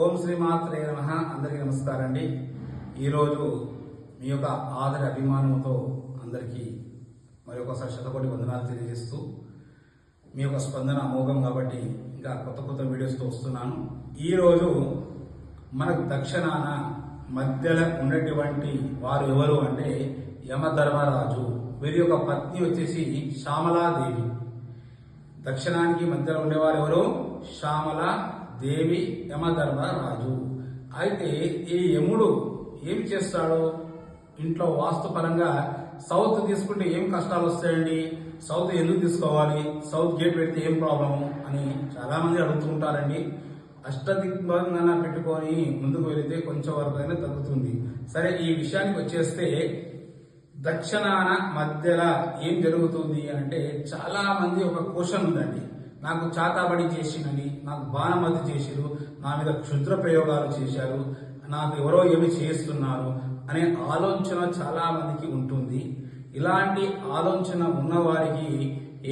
ఓం శ్రీ మాత్రే నమః. అందరికీ నమస్కారం అండి. ఈరోజు మీ యొక్క ఆదర అభిమానంతో అందరికీ మరి ఒకసారి శతకోటి వందనాలు తెలియజేస్తూ మీ యొక్క స్పందన అమోఘం కాబట్టి ఇంకా కొత్త కొత్త వీడియోస్తో వస్తున్నాను. ఈరోజు మనకు దక్షిణాన మధ్యలో ఉన్నటువంటి వారు ఎవరు అంటే యమధర్మరాజు. వీరి యొక్క పత్ని వచ్చేసి శ్యామలాదేవి. దక్షిణానికి మధ్యలో ఉండేవారు ఎవరు? శ్యామలాదేవి, యమధర్మరాజు. అయితే ఈ యముడు ఏమి చేస్తాడు? ఇంట్లో వాస్తు పరంగా సౌత్ తీసుకుంటే ఏం కష్టాలు వస్తాయండి? సౌత్ ఎందుకు తీసుకోవాలి? సౌత్ గేట్ పెడితే ఏం ప్రాబ్లము అని చాలా మంది అడుగుతూ ఉంటారండి. అష్టదిగ్బంధన పెట్టుకొని ముందుకు వెళితే కొంచెం వరకు అయినా తగ్గుతుంది. సరే, ఈ విషయానికి వచ్చేస్తే దక్షిణాన మధ్యలో ఏం జరుగుతుంది అంటే చాలా మంది ఒక క్వశ్చన్ ఉందండి. నాకు చాతాబడి చేసినని, నాకు బాణమతి చేసిరు, నా మీద క్షుద్ర ప్రయోగాలు చేశారు, నాకు ఎవరో ఏమి చేస్తున్నారు అనే ఆలోచన చాలా మందికి ఉంటుంది. ఇలాంటి ఆలోచన ఉన్నవారికి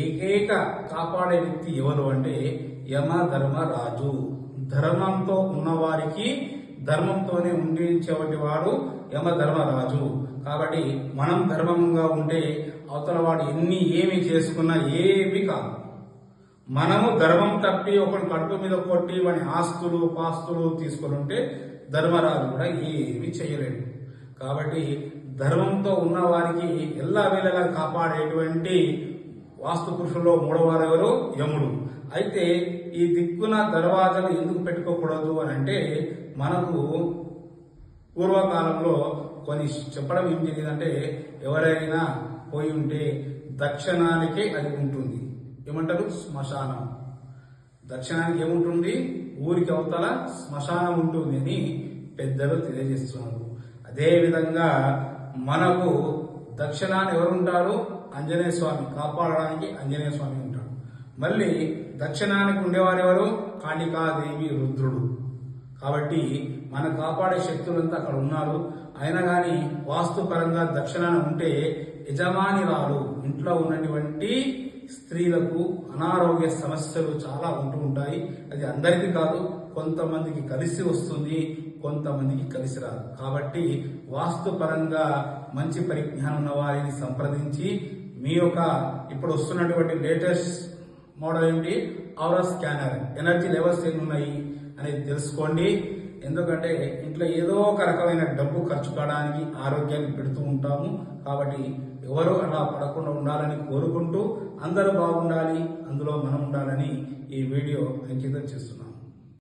ఏకైక కాపాడే వ్యక్తి ఎవరు అంటే యమధర్మరాజు. ధర్మంతో ఉన్నవారికి ధర్మంతోనే ఉండించేవాటి వాడు యమధర్మరాజు. కాబట్టి మనం ధర్మంగా ఉంటే అవతల వాడు ఏమి చేసుకున్నా ఏమీ కాదు. మనము ధర్మం తప్పి ఒకటి కడుపు మీద కొట్టి వాని ఆస్తులు పాస్తులు తీసుకొని ఉంటే ధర్మరాజు కూడా ఏమి చేయలేడు. కాబట్టి ధర్మంతో ఉన్న వారికి ఎల్లా వేళలా కాపాడేటువంటి వాస్తు పురుషుల్లో మూడవారు ఎవరు? యముడు. అయితే ఈ దిక్కున దర్వాజను ఎందుకు పెట్టుకోకూడదు అని అంటే మనకు పూర్వకాలంలో కొన్ని చెప్పడం ఏం జరిగిందంటే ఎవరైనా పోయి ఉంటే దక్షిణానికే అది ఉంటుంది. ఏమంటారు? శ్మశానం. దక్షిణానికి ఏముంటుంది? ఊరికి అవతల శ్మశానం ఉంటుంది అని పెద్దలు తెలియజేస్తున్నారు. అదేవిధంగా మనకు దక్షిణాన్ని ఎవరుంటారు? ఆంజనేయ స్వామి. కాపాడడానికి ఆంజనేయ స్వామి ఉంటాడు. మళ్ళీ దక్షిణానికి ఉండేవారు ఎవరు? కాళికాదేవి, రుద్రుడు. కాబట్టి మన కాపాడే శక్తులంతా అక్కడ ఉన్నారు. అయినా కానీ వాస్తుపరంగా దక్షిణాన ఉంటే యజమానిరాలు ఇంట్లో ఉన్నటువంటి స్త్రీలకు అనారోగ్య సమస్యలు చాలా ఉంటూ ఉంటాయి. అది అందరికీ కాదు, కొంతమందికి కలిసి వస్తుంది, కొంతమందికి కలిసి రాదు. కాబట్టి వాస్తు పరంగా మంచి పరిజ్ఞానం ఉన్న వారిని సంప్రదించి మీ యొక్క ఇప్పుడు వస్తున్నటువంటి లేటెస్ట్ మోడల్ ఏంటి? ఔరా స్కానర్, ఎనర్జీ లెవెల్స్ ఎన్ని ఉన్నాయి అనేది తెలుసుకోండి. ఎందుకంటే ఇంట్లో ఏదో ఒక రకమైన డబ్బు ఖర్చు కావడానికి ఆరోగ్యాన్ని పెడుతూ ఉంటాము. కాబట్టి ఎవరు అలా పడకుండా ఉండాలని కోరుకుంటూ అందరూ బాగుండాలి, అందులో మనం ఉండాలని ఈ వీడియో అంకితం చేస్తున్నాం.